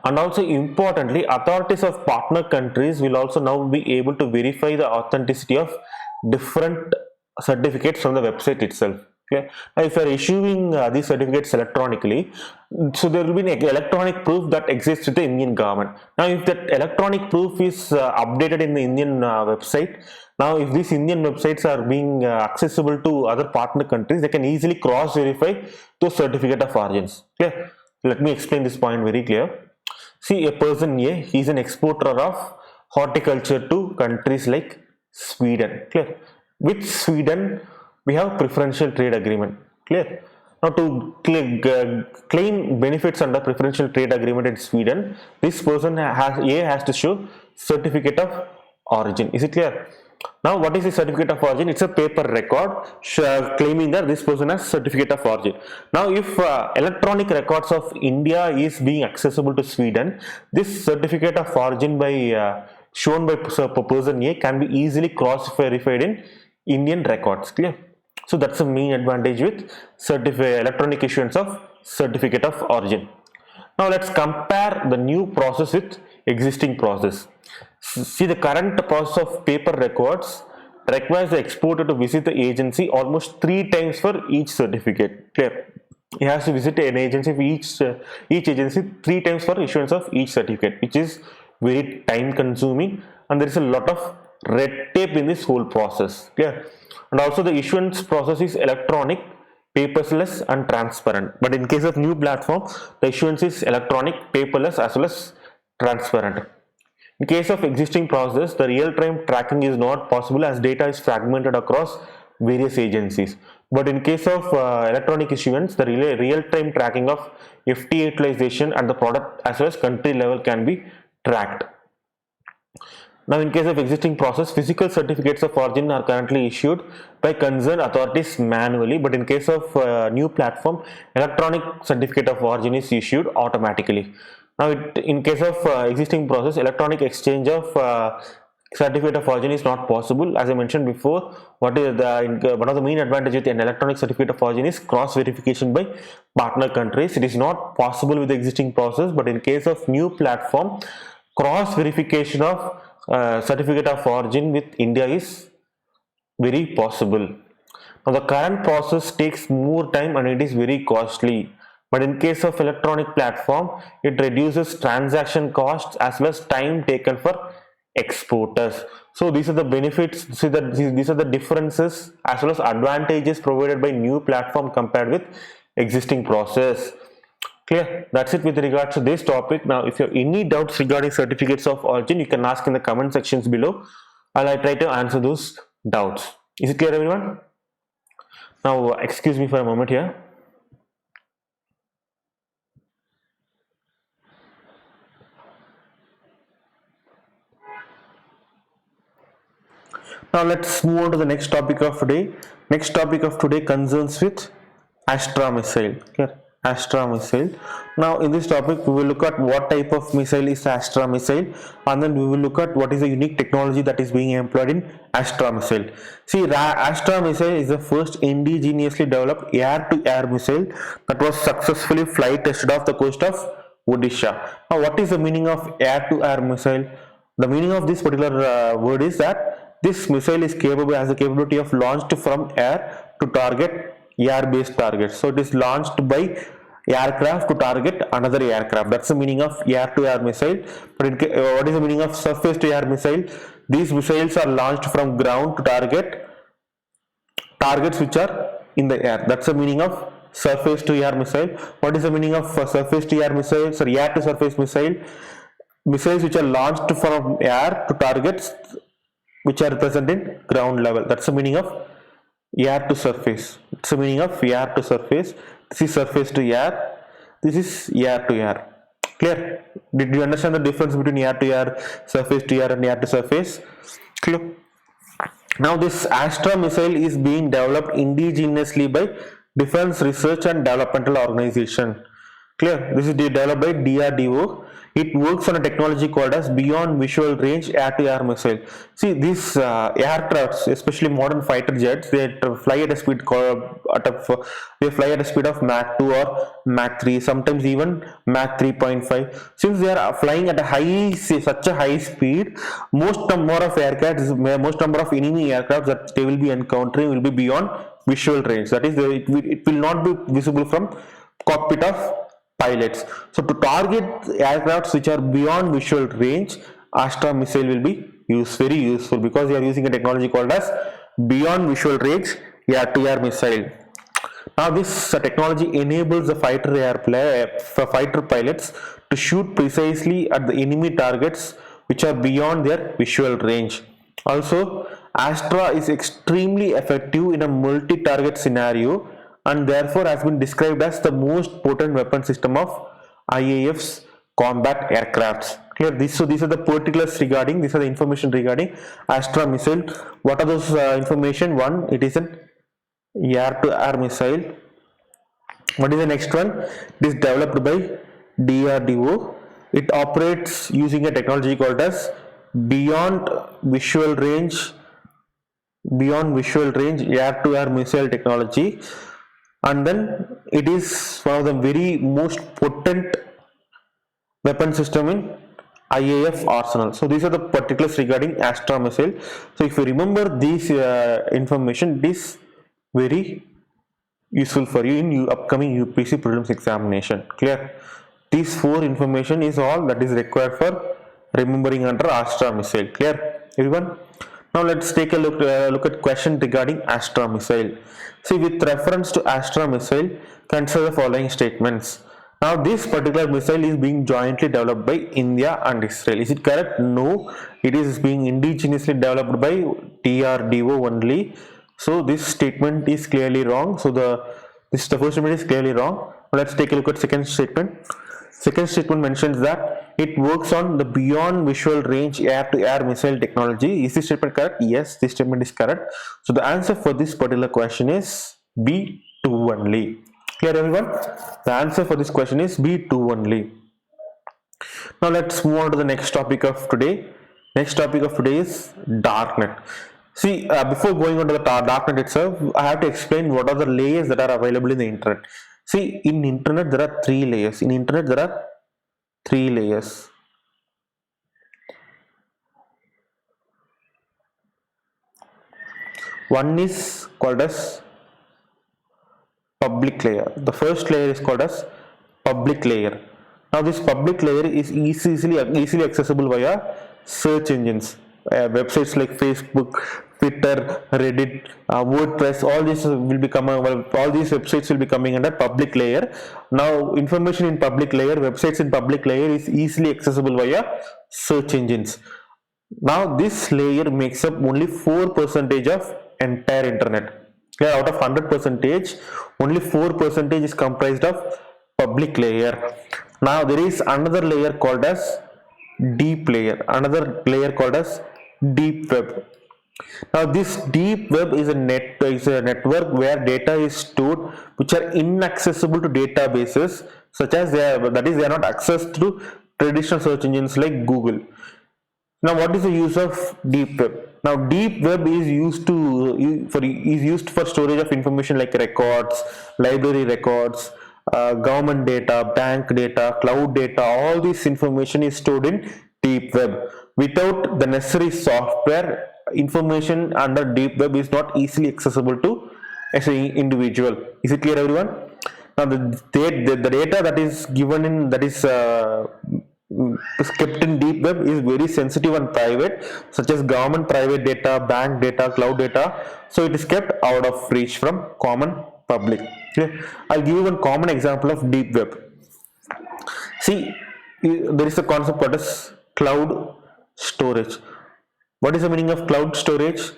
Speaker 1: And also importantly, authorities of partner countries will also now be able to verify the authenticity of different certificates from the website itself. Okay. Now, if you are issuing these certificates electronically, so there will be an electronic proof that exists with the Indian government. Now, if that electronic proof is updated in the Indian website, now if these Indian websites are being accessible to other partner countries, they can easily cross verify those certificate of origins. Okay. Let me explain this point very clear. See, a person A, he is an exporter of horticulture to countries like Sweden. Clear? With Sweden, we have preferential trade agreement. Clear? Now, to claim benefits under preferential trade agreement in Sweden, this person has to show certificate of origin. Is it clear? Now, what is the certificate of origin? It's a paper record claiming that this person has certificate of origin. Now, if electronic records of India is being accessible to Sweden, this certificate of origin by shown by person A can be easily cross-verified in Indian records. Clear? So that's the main advantage with electronic issuance of certificate of origin. Now let's compare the new process with existing process. See, the current process of paper records requires the exporter to visit the agency almost 3 times for each certificate. Clear? He has to visit an agency for each agency 3 times for issuance of each certificate, which is very time consuming, and there is a lot of red tape in this whole process. Clear? And also the issuance process is electronic, paperless and transparent. But in case of new platform, the issuance is electronic, paperless as well as transparent. In case of existing process, the real-time tracking is not possible as data is fragmented across various agencies. But in case of electronic issuance, the real-time tracking of FTA utilization at the product as well as country level can be tracked. Now, in case of existing process, physical certificates of origin are currently issued by concerned authorities manually, but in case of new platform, electronic certificate of origin is issued automatically. Now, in case of existing process, electronic exchange of certificate of origin is not possible. As I mentioned before, one of the main advantages with an electronic certificate of origin is cross verification by partner countries. It is not possible with the existing process, but in case of new platform, cross verification of certificate of origin with India is very possible. Now, the current process takes more time and it is very costly. But in case of electronic platform, it reduces transaction costs as well as time taken for exporters. So these are the benefits. See that these are the differences as well as advantages provided by new platform compared with existing process. Clear? That's it with regards to this topic. Now, if you have any doubts regarding certificates of origin, you can ask in the comment sections below, and I try to answer those doubts. Is it clear, everyone? Now, excuse me for a moment here. Now let's move on to the next topic of today. Next topic of today concerns with Astra missile. Clear? Astra missile. Now in this topic we will look at what type of missile is Astra missile, and then we will look at what is the unique technology that is being employed in Astra missile. See, Astra missile is the first indigenously developed air-to-air missile that was successfully flight tested off the coast of Odisha. Now what is the meaning of air-to-air missile? The meaning of this particular word is that this missile is has the capability of launched from air to target air-based targets. So it is launched by aircraft to target another aircraft. That's the meaning of air-to-air missile. But what is the meaning of surface-to-air missile? These missiles are launched from ground to targets which are in the air. That's the meaning of surface-to-air missile. What is the meaning of surface-to-air missile? Sorry, air-to-surface missile. Missiles which are launched from air to targets which are present in ground level. That's the meaning of air to surface. It's the meaning of air to surface. This is surface to air. This is air to air. Clear? Did you understand the difference between air to air, surface to air, and air to surface? Clear? Now this Astra missile is being developed indigenously by Defense Research and Developmental Organization. Clear? This is developed by DRDO. It works on a technology called as Beyond Visual Range Air-to-Air Missile. See, these aircrafts, especially modern fighter jets, they fly at a speed of Mach 2 or Mach 3, sometimes even Mach 3.5. Since they are flying at such a high speed, most number of enemy aircraft that they will be encountering will be beyond visual range. That is, it will not be visible from cockpit of pilots. So to target aircrafts which are beyond visual range, Astra missile will be very useful because they are using a technology called as Beyond Visual Range air-to-air missile. Now this technology enables the fighter pilots to shoot precisely at the enemy targets which are beyond their visual range. Also, Astra is extremely effective in a multi-target scenario and therefore has been described as the most potent weapon system of IAF's combat aircrafts. Clear? So these are the particulars regarding, these are the information regarding Astra missile. What are those information? One, it is an air-to-air missile. What is the next one? It is developed by DRDO. It operates using a technology called as beyond visual range, air-to-air missile technology, and then it is one of the very most potent weapon system in IAF arsenal. So these are the particulars regarding Astra missile. So if you remember these information, it is very useful for you in upcoming UPSC prelims examination. Clear? These four information is all that is required for remembering under Astra missile. Clear, everyone? Now let's take a look at question regarding Astra missile. See, with reference to Astra missile, consider the following statements. Now this particular missile is being jointly developed by India and Israel. Is it correct? No, it is being indigenously developed by DRDO only. So this statement is clearly wrong. So the first statement is clearly wrong. Let's take a look at second statement. Second statement mentions that it works on the beyond visual range air-to-air missile technology. Is this statement correct? Yes, this statement is correct. So the answer for this particular question is B2 only. Clear, everyone? The answer for this question is B2 only. Now let's move on to the next topic of today. Next topic of today is darknet. See, before going on to the darknet itself, I have to explain what are the layers that are available in the internet. See, in internet there are three layers. In internet there are three layers. One is called as public layer. The first layer is called as public layer. Now this public layer is easily accessible via search engines, websites like Facebook, Twitter, Reddit, WordPress. All these websites will be coming under public layer. Now information in public layer, websites in public layer is easily accessible via search engines. Now this layer makes up only 4% of entire internet. Yeah, out of 100%, only 4% is comprised of public layer. Now there is another layer called as deep layer, another layer called as deep web. Now this deep web is a network where data is stored which are inaccessible to databases, such as they are not accessed through traditional search engines like Google. Now what is the use of deep web? Now deep web is used for storage of information like records, library records, government data, bank data, cloud data. All this information is stored in deep web. Without the necessary software, information under deep web is not easily accessible to as an individual. Is it clear, everyone? Now the data that is given in kept in deep web is very sensitive and private, such as government private data, bank data, cloud data. So it is kept out of reach from common public. Okay. I'll give you one common example of deep web. See, there is a concept called as cloud storage. What is the meaning of cloud storage?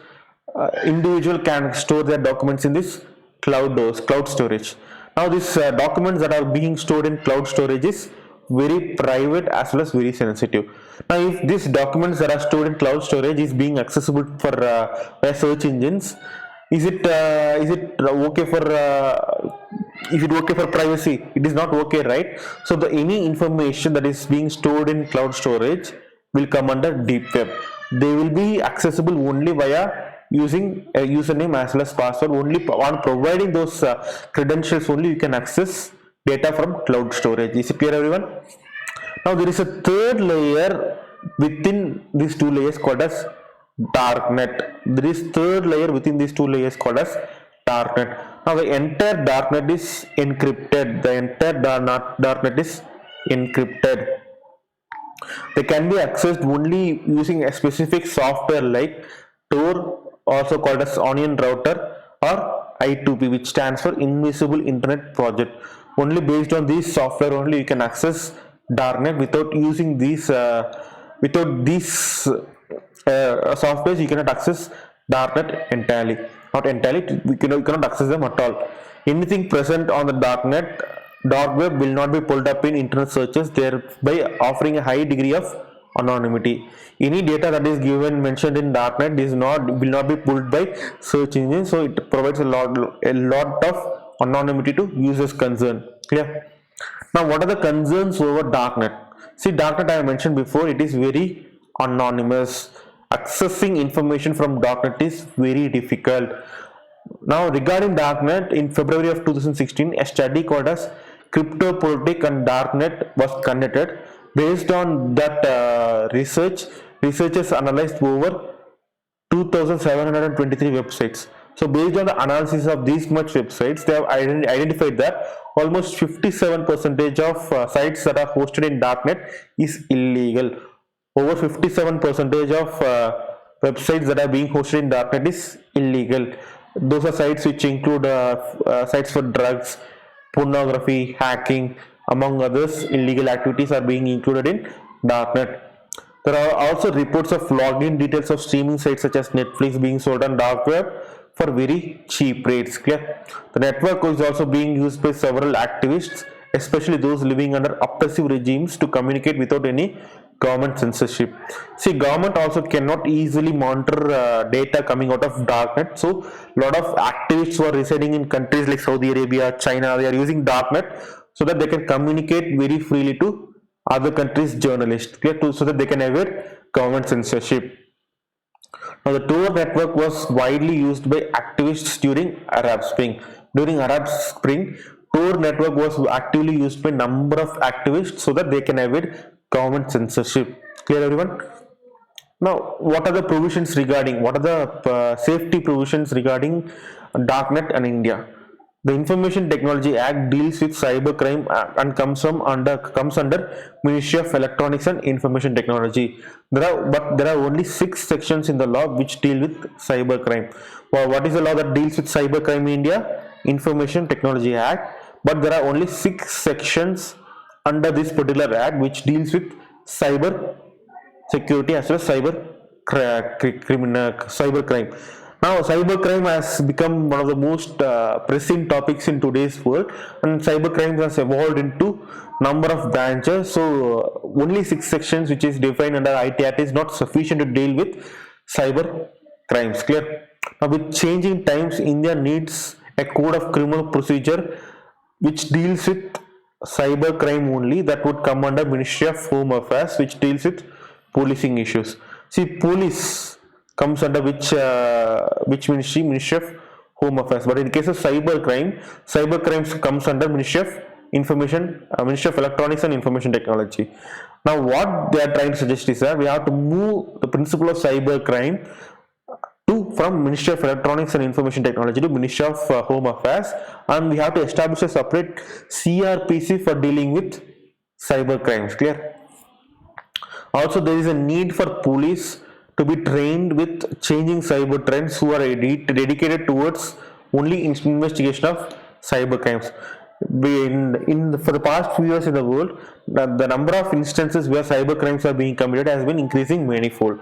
Speaker 1: Individual can store their documents in this cloud storage. Now these documents that are being stored in cloud storage is very private as well as very sensitive. Now if these documents that are stored in cloud storage is being accessible for by search engines, is it okay for privacy? It is not okay, right? So any information that is being stored in cloud storage will come under deep web. They will be accessible only via using a username as well as password. Only on providing those credentials only you can access data from cloud storage. Is it clear, everyone? Now there is a third layer within these two layers called as darknet. There is third layer within these two layers called as darknet. Now the entire darknet is encrypted. They can be accessed only using a specific software like Tor, also called as Onion Router, or I2P, which stands for Invisible Internet Project. Only based on these software only you can access darknet. Without using these softwares you cannot access darknet entirely. Not entirely, you cannot access them at all. Anything present on the dark web will not be pulled up in internet searches, thereby offering a high degree of anonymity. Any data that is mentioned in darknet will not be pulled by search engines, so it provides a lot of anonymity to users concerned. Clear? Now what are the concerns over darknet? See, darknet I have mentioned before, it is very anonymous. Accessing information from darknet is very difficult. Now, regarding darknet, in February of 2016, a study called as Cryptopolitics and Darknet was conducted. Based on that researchers analyzed over 2,723 websites. So, based on the analysis of these much websites, they have identified that almost 57% of sites that are hosted in darknet is illegal. Over 57% of websites that are being hosted in darknet is illegal. Those are sites which include sites for drugs, pornography, hacking, among others. Illegal activities are being included in darknet. There are also reports of login details of streaming sites such as Netflix being sold on dark web for very cheap rates. Clear? The network is also being used by several activists, especially those living under oppressive regimes, to communicate without any government censorship. See, government also cannot easily monitor data coming out of darknet. So, a lot of activists who are residing in countries like Saudi Arabia, China, they are using darknet so that they can communicate very freely to other countries' journalists, so that they can avoid government censorship. Now, the Tor network was widely used by activists during Arab Spring. During Arab Spring, Tor network was actively used by number of activists so that they can avoid government censorship. Clear, everyone? Now, what are the provisions regarding? What are the safety provisions regarding darknet and India? The Information Technology Act deals with cybercrime and comes under Ministry of Electronics and Information Technology. There are only 6 sections in the law which deal with cybercrime. Well, what is the law that deals with cybercrime in India? Information Technology Act. But there are only 6 sections under this particular act which deals with cyber security as well as cybercrime. Now, cybercrime has become one of the most pressing topics in today's world, and cybercrime has evolved into number of branches. So, only 6 sections which is defined under IT Act is not sufficient to deal with cyber crimes. Clear? Now, with changing times, India needs a code of criminal procedure which deals with cybercrime only, that would come under Ministry of Home Affairs, which deals with policing issues. See, police comes under which ministry? Ministry of Home Affairs. But in case of cybercrimes comes under Ministry of Ministry of Electronics and Information Technology. Now, what they are trying to suggest is that we have to move the principle of cybercrime from Ministry of Electronics and Information Technology to Ministry of Home Affairs, and we have to establish a separate CRPC for dealing with cyber crimes. Clear? Also, there is a need for police to be trained with changing cyber trends, who are dedicated towards only investigation of cyber crimes. For the past few years in the world, the number of instances where cyber crimes are being committed has been increasing manifold,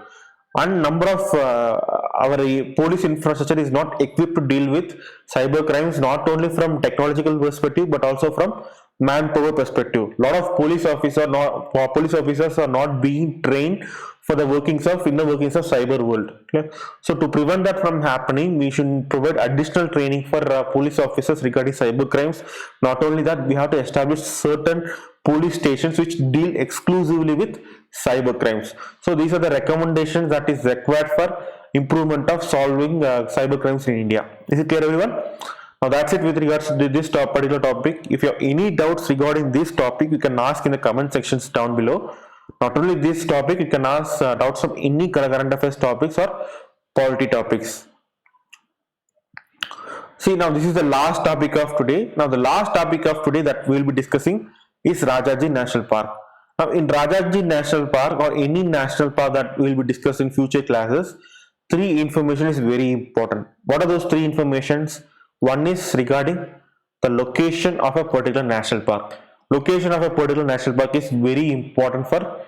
Speaker 1: and number of our police infrastructure is not equipped to deal with cyber crimes, not only from technological perspective but also from manpower perspective. A lot of police officers are not being trained for the inner workings of cyber world. Okay? So to prevent that from happening, we should provide additional training for police officers regarding cyber crimes. Not only that, we have to establish certain police stations which deal exclusively with cyber crimes. So these are the recommendations that is required for improvement of solving cyber crimes in India. Is it clear, everyone? Now that's it with regards to this particular topic. If you have any doubts regarding this topic, you can ask in the comment sections down below. Not only this topic, you can ask doubts from any current affairs topics or polity topics. See, now this is the last topic of today. Now the last topic of today that we will be discussing is Rajaji National Park. Now in Rajaji National Park or any national park that we will be discussing in future classes, 3 information is very important. What are those 3 informations? One is regarding the location of a particular national park. Location of a particular national park is very important for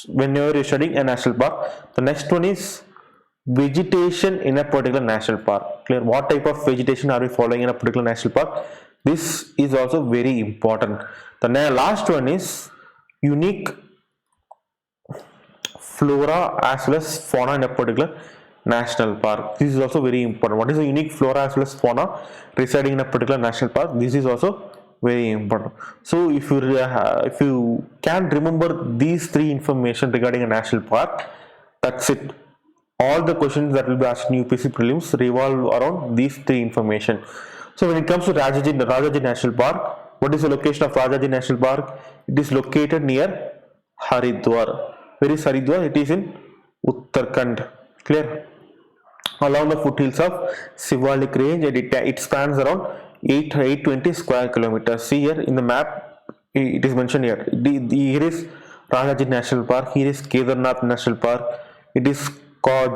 Speaker 1: whenever you're studying a national park. The next one is vegetation in a particular national park. Clear? What type of vegetation are we following in a particular national park? This is also very important. The last one is unique flora as well as fauna in a particular national park. This is also very important. What is the unique flora as well as fauna residing in a particular national park? This is also very important. So if you can remember these 3 information regarding a national park, That's it. All the questions that will be asked in UPSC prelims revolve around these three information. So when it comes to Rajaji National Park, what is the location of Rajaji National Park? It is located near Haridwar. Where is Haridwar? It is in Uttarakhand. Clear? Along the foothills of Sivalik range, and it spans around 820 square kilometers. See here in the map, it is mentioned here. Here is Rajaji National Park, here is Kedarnath National Park, it is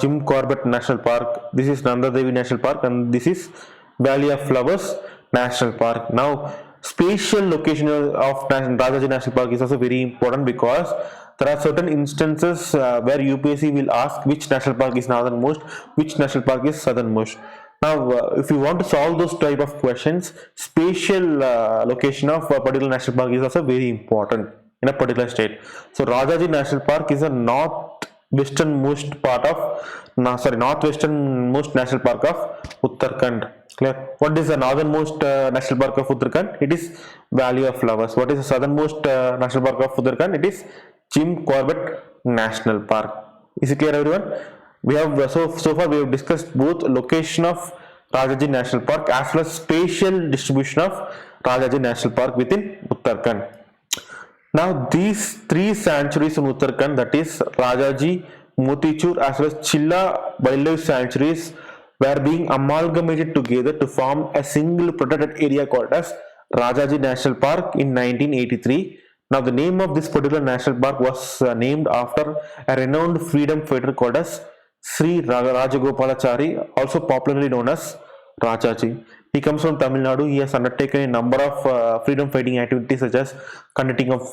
Speaker 1: Jim Corbett National Park, this is Nanda Devi National Park, and this is Valley of Flowers National Park. Now, spatial location of Rajaji National Park is also very important because there are certain instances where UPSC will ask which national park is northernmost, which national park is southernmost. Now, if you want to solve those type of questions, spatial location of a particular national park is also very important in a particular state. So, Rajaji National Park is a northwesternmost national park of Uttarakhand. Clear? What is the northernmost national park of Uttarakhand? It is Valley of Flowers. What is the southernmost national park of Uttarakhand? It is Jim Corbett National Park. Is it clear, everyone? We have so far we have discussed both location of Rajaji National Park as well as spatial distribution of Rajaji National Park within Uttarakhand. Now these three sanctuaries in Uttarakhand, that is Rajaji, Motichur as well as Chilla wildlife sanctuaries, were being amalgamated together to form a single protected area called as Rajaji National Park in 1983. Now the name of this particular national park was named after a renowned freedom fighter called as Sri Rajagopalachari, also popularly known as Rajaji. He comes from Tamil Nadu. He has undertaken a number of freedom fighting activities such as conducting of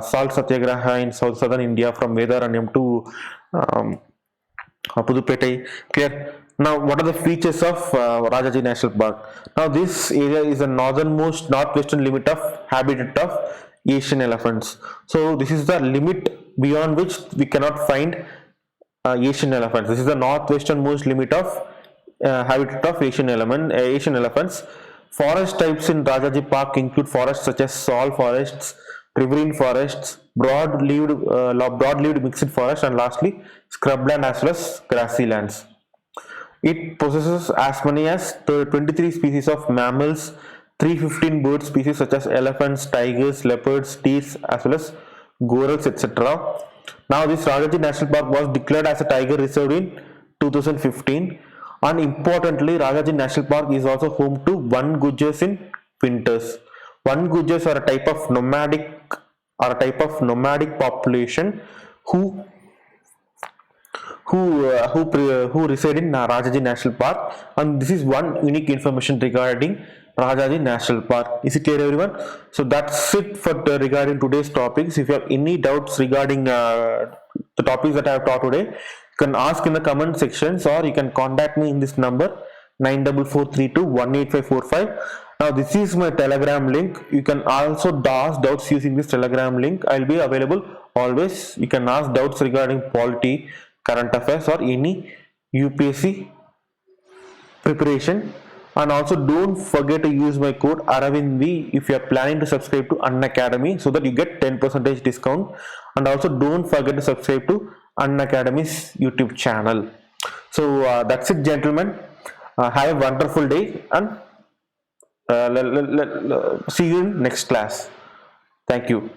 Speaker 1: salt satyagraha in southern India from Vedaranyam to Puduppettai. Clear? Now, what are the features of Rajaji National Park? Now, this area is the northwestern limit of habitat of Asian elephants. So, this is the limit beyond which we cannot find Asian elephants. This is the northwesternmost limit of habitat of Asian elephants. Forest types in Rajaji Park include forests such as sal forests, riverine forests, broad-leaved mixed forest, and lastly scrubland as well as grassy lands. It possesses as many as 23 species of mammals, 315 bird species such as elephants, tigers, leopards, deers, as well as gorals, etc. Now, this Rajaji National Park was declared as a tiger reserve in 2015, and importantly, Rajaji National Park is also home to one gujars in winters. One gujars are a type of nomadic population who reside in Rajaji National Park, and this is one unique information regarding Rajaji National Park. Is it clear, everyone? So that's it for regarding today's topics. If you have any doubts regarding the topics that I have taught today, you can ask in the comment sections, or you can contact me in this number 94432 Now this is my Telegram link. You can also ask doubts using this Telegram link. I'll be available always. You can ask doubts regarding polity, current affairs, or any UPSC preparation. And also don't forget to use my code AravindV if you are planning to subscribe to Unacademy, so that you get 10% discount. And also don't forget to subscribe to Unacademy's YouTube channel. So that's it, gentlemen. Have a wonderful day, and see you in next class. Thank you.